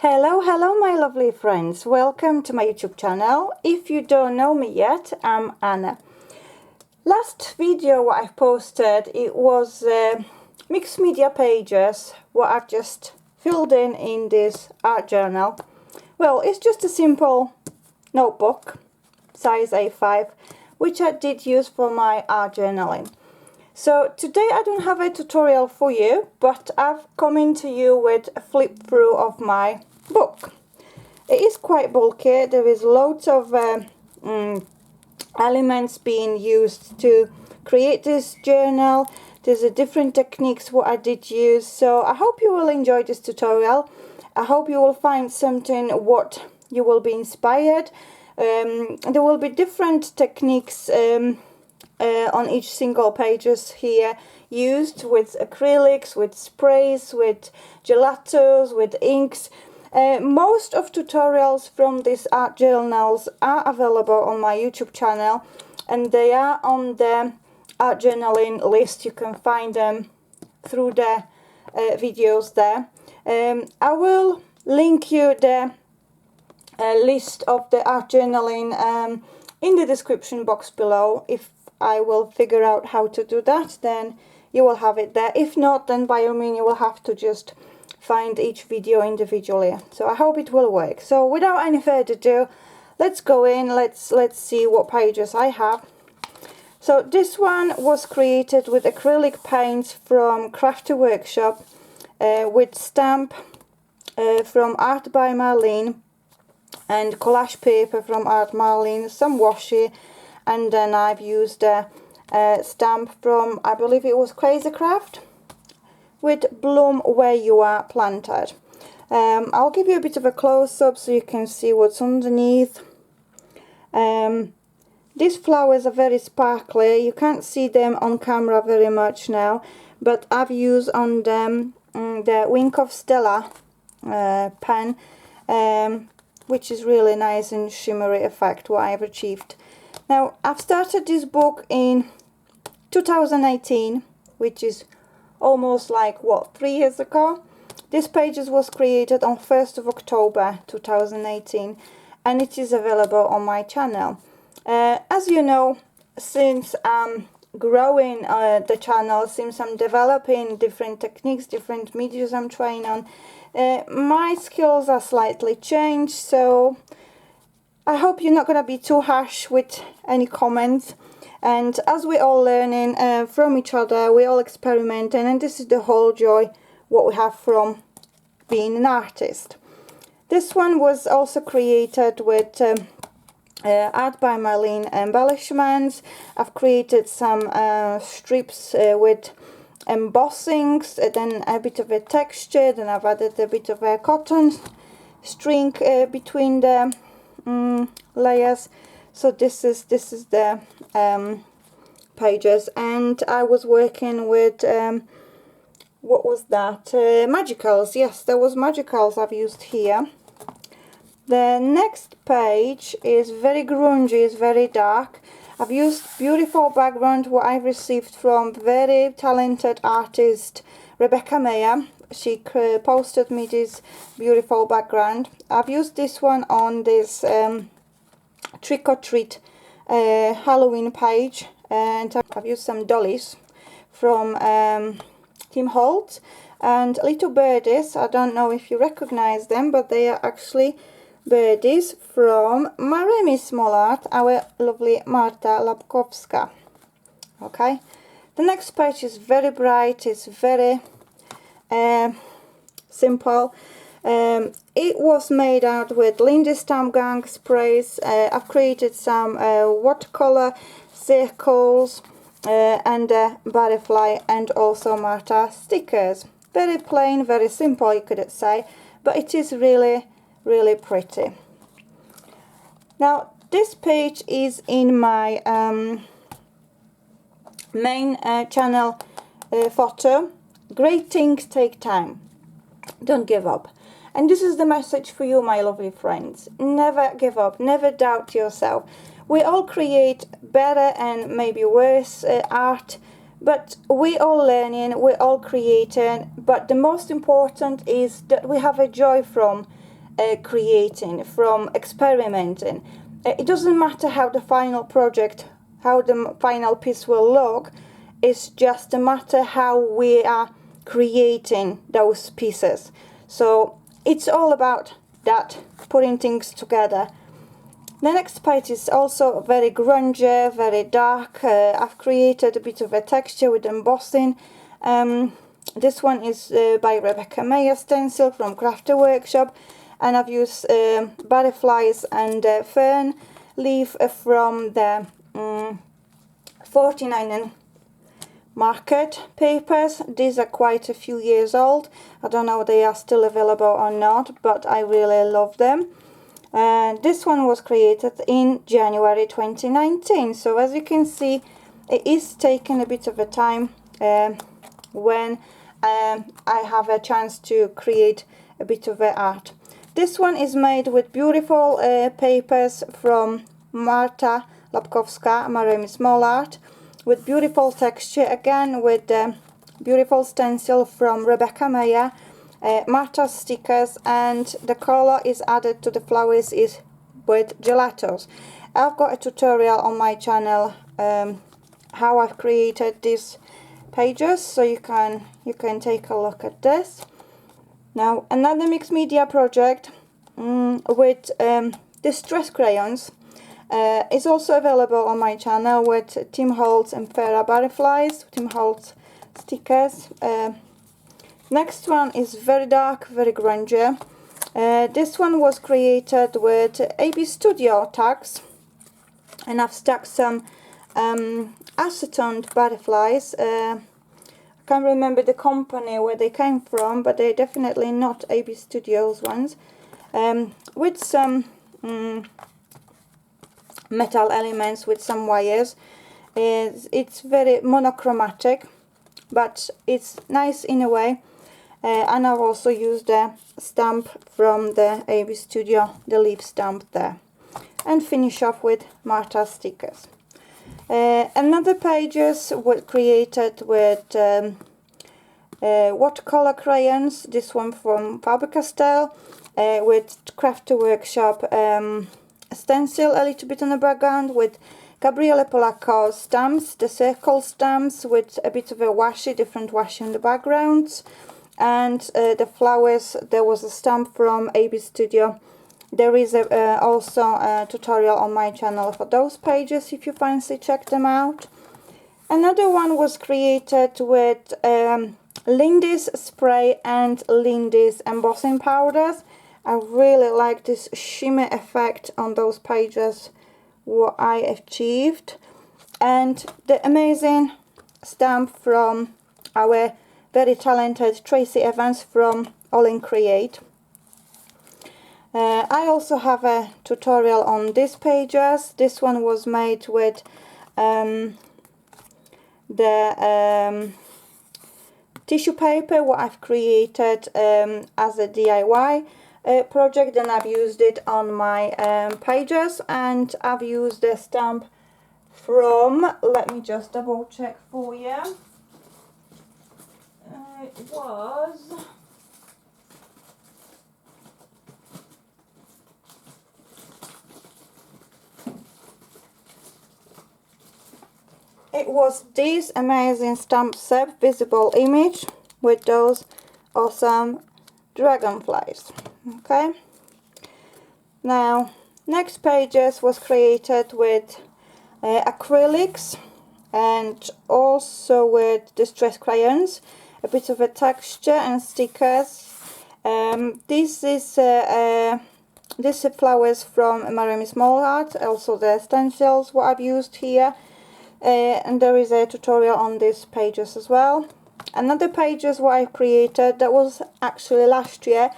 Hello my lovely friends, welcome to my YouTube channel. If you don't know me yet, I'm Anna. Last video what I've posted, it was mixed media pages what I've just filled in this art journal. Well, it's just a simple notebook, size A5, which I did use for my art journaling. So today I don't have a tutorial for you, but I've come into you with a flip through of my book. It is quite bulky. There is loads of elements being used to create this journal. There's a different techniques what I did use, so I hope you will enjoy this tutorial. I hope you will find something what you will be inspired. There will be different techniques on each single pages here, used with acrylics, with sprays, with gelatos, with inks. Most of tutorials from these art journals are available on my YouTube channel, and they are on the art journaling list. You can find them through the videos there. I will link you the list of the art journaling in the description box below. If I will figure out how to do that, then you will have it there. If not, then by all means you will have to just find each video individually. So I hope it will work. So without any further ado, let's go in. Let's see what pages I have. So this one was created with acrylic paints from Crafty Workshop, with stamp from Art by Marlene, and collage paper from Art Marlene, some washi, and then I've used a stamp from, I believe it was Crazy Craft, with Bloom Where You Are planted. I'll give you a bit of a close-up so you can see what's underneath. These flowers are very sparkly. You can't see them on camera very much now, but I've used on them the Wink of Stella pen, which is really nice and shimmery effect what I've achieved. Now, I've started this book in 2018, which is almost like, what, 3 years ago? This pages was created on 1st of October 2018, and it is available on my channel. As you know, since I'm growing the channel, since I'm developing different techniques, different medias I'm trying on, my skills are slightly changed, so I hope you're not going to be too harsh with any comments. And as we're all learning from each other, we're all experimenting, and this is the whole joy what we have from being an artist. This one was also created with Art by Marlene embellishments. I've created some strips with embossings, then a bit of a texture, then I've added a bit of a cotton string between the layers. So this is the pages, and I was working with what was that, magicals. Yes, there was magicals I've used here. The next page is very grungy, it's very dark. I've used beautiful background what I've received from very talented artist Rebecca Mayer. She posted me this beautiful background. I've used this one on this trick or treat Halloween page, and I've used some dollies from Tim Holtz and little birdies. I don't know if you recognize them, but they are actually birdies from Maremi Small Art, our lovely Marta Lapkowska. Okay, the next page is very bright, it's very simple. It was made out with Lindy Stamp Gang sprays. I've created some watercolor circles and a butterfly, and also Marta stickers. Very plain, very simple, you could say, but it is really pretty. Now, this page is in my main channel photo. Great things take time. Don't give up. And this is the message for you, my lovely friends. Never give up, never doubt yourself. We all create better and maybe worse art, but we're all learning, we're all creating, but the most important is that we have a joy from creating, from experimenting. It doesn't matter how the final project, how the final piece will look. It's just a matter how we are creating those pieces. So it's all about that, putting things together. The next page is also very grungy, very dark. I've created a bit of a texture with embossing. This one is by Rebecca Mayer stencil from Crafter Workshop, and I've used butterflies and fern leaf from the 49 Market papers. These are quite a few years old. I don't know if they are still available or not, but I really love them. This one was created in January 2019, so as you can see, it is taking a bit of a time when I have a chance to create a bit of art. This one is made with beautiful papers from Marta Lapkowska, Maremi Small Art, with beautiful texture, again with beautiful stencil from Rebecca Mayer, Marta stickers, and the color is added to the flowers is with gelatos. I've got a tutorial on my channel how I've created these pages, so you can take a look at this. Now another mixed media project with distress crayons is also available on my channel with Tim Holtz and Farah butterflies, Tim Holtz stickers. Next one is very dark, very grungy. This one was created with AB Studio tags, and I've stuck some acetone butterflies. I can't remember the company where they came from, but they're definitely not AB Studios ones. With some metal elements, with some wires. It's very monochromatic, but it's nice in a way. And I've also used a stamp from the AB Studio, the leaf stamp there. And finish off with Marta stickers. Another pages were created with watercolor crayons. This one from Faber-Castell, with Crafter Workshop stencil a little bit on the background, with Gabriele Polacco stamps, the circle stamps with a bit of a washi, different washi on the backgrounds, and the flowers. There was a stamp from AB Studio. There is also a tutorial on my channel for those pages if you fancy, check them out. Another one was created with Lindy's spray and Lindy's embossing powders. I really like this shimmer effect on those pages, what I achieved. And the amazing stamp from our very talented Tracy Evans from All In Create. I also have a tutorial on these pages. This one was made with the tissue paper, what I've created as a DIY project, and I've used it on my pages, and I've used the stamp from, let me just double check for you, it was this amazing stamp set, Visible Image, with those awesome dragonflies. Okay, now next pages was created with acrylics and also with distress crayons, a bit of a texture and stickers. This is flowers from Maremi Small Art, also the stencils what I've used here, and there is a tutorial on these pages as well. Another pages what I created, that was actually last year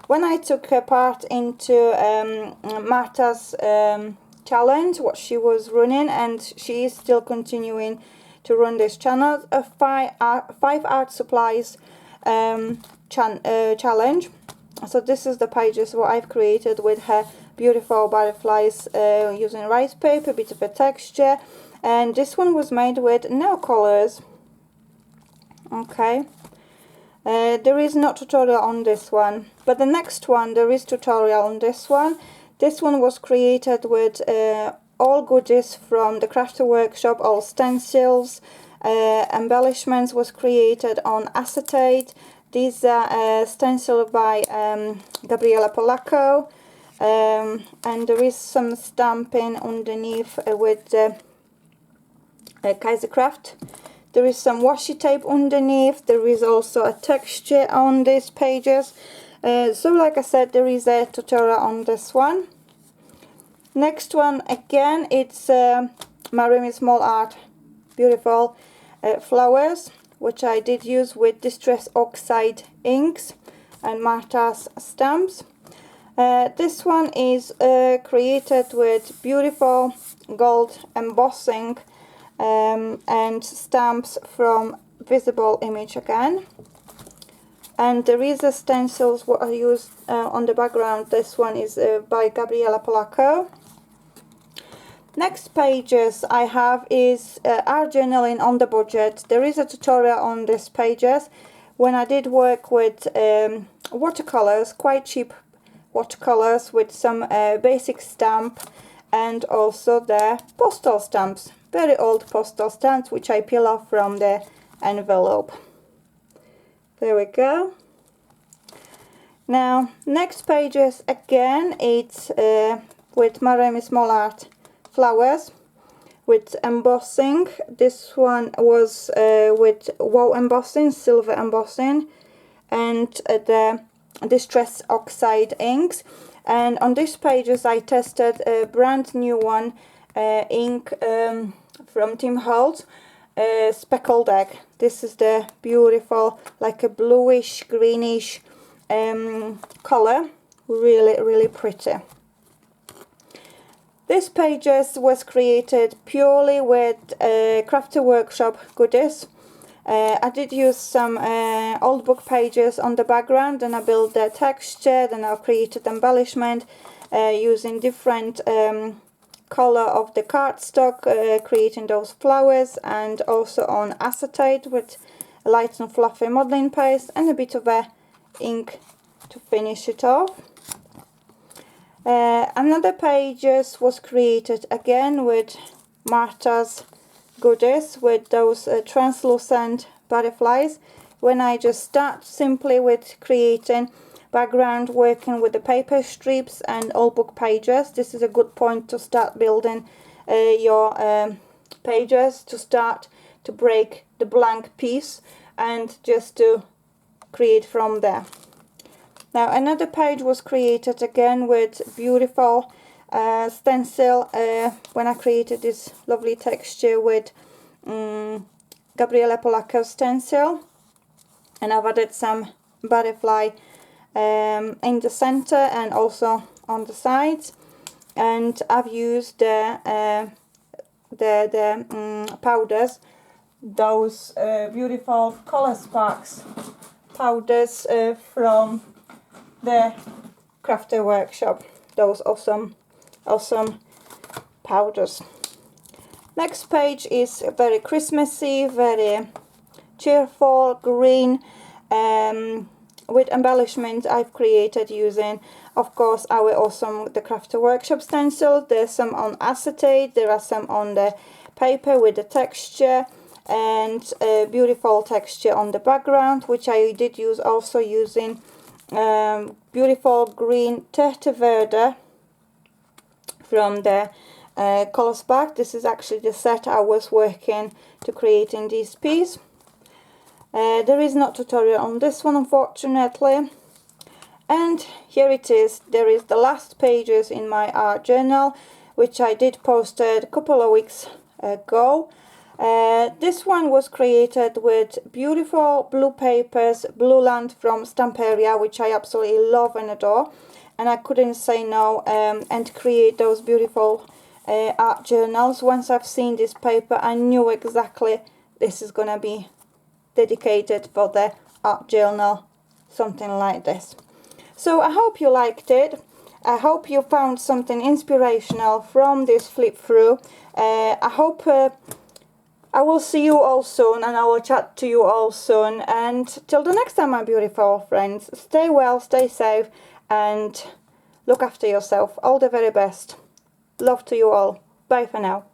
when I took part into Marta's challenge, what she was running, and she is still continuing to run this channel, a 5 art supplies challenge. So this is the pages what I've created with her beautiful butterflies using rice paper, a bit of a texture, and this one was made with nail colors. Okay, There is no tutorial on this one, but the next one there is tutorial on this one. This one was created with all goodies from the crafter workshop, all stencils, embellishments was created on acetate. These are stenciled by Gabriela Polacco, and there is some stamping underneath with Kaisercraft. There is some washi tape underneath. There is also a texture on these pages. So like I said, there is a tutorial on this one. Next one, again, it's Marimi Small Art beautiful flowers, which I did use with Distress Oxide inks and Martha's stamps. This one is created with beautiful gold embossing and stamps from Visible Image again. And there is a stencils what I used on the background. This one is by Gabriela Polacco. Next pages I have is art journaling on the budget. There is a tutorial on these pages when I did work with watercolors, quite cheap watercolors with some basic stamp and also the postal stamps, very old postal stamps which I peel off from the envelope. There we go. Now next pages again, it's with Marimi Small Art flowers with embossing. This one was with wow embossing, silver embossing, and the Distress Oxide inks. And on these pages I tested a brand new one ink from Tim Holtz, Speckled Egg. This is the beautiful, like a bluish greenish color, really pretty. This pages was created purely with Crafter Workshop goodies. I did use some old book pages on the background, and I built the texture, then I created embellishment using different color of the cardstock, creating those flowers, and also on acetate with light and fluffy modeling paste and a bit of a ink to finish it off. Another pages was created again with Martha's goodies with those translucent butterflies. When I just start simply with creating background, working with the paper strips and old book pages, this is a good point to start building your pages, to start to break the blank piece and just to create from there. Now another page was created again with beautiful stencil when I created this lovely texture with Gabriela Polacco stencil, and I've added some butterfly in the center and also on the sides, and I've used the powders, those beautiful color sparks powders from the Crafter Workshop, those awesome powders. Next page is very Christmassy, very cheerful green with embellishment I've created using, of course, our awesome the Crafter Workshop stencil. There's some on acetate, there are some on the paper with the texture and a beautiful texture on the background, which I did use also using beautiful green Terte Verde from the Colors Pack. This is actually the set I was working to create in this piece. There is no tutorial on this one, unfortunately. And here it is. There is the last pages in my art journal, which I did posted a couple of weeks ago. This one was created with beautiful blue papers, Blue Land from Stamperia, which I absolutely love and adore, and I couldn't say no and create those beautiful art journals. Once I've seen this paper, I knew exactly this is gonna be dedicated for the art journal, something like this. So I hope you liked it. I hope you found something inspirational from this flip through. I hope I will see you all soon, and I will chat to you all soon. And till the next time, my beautiful friends, stay well, stay safe, and look after yourself. All the very best. Love to you all. Bye for now.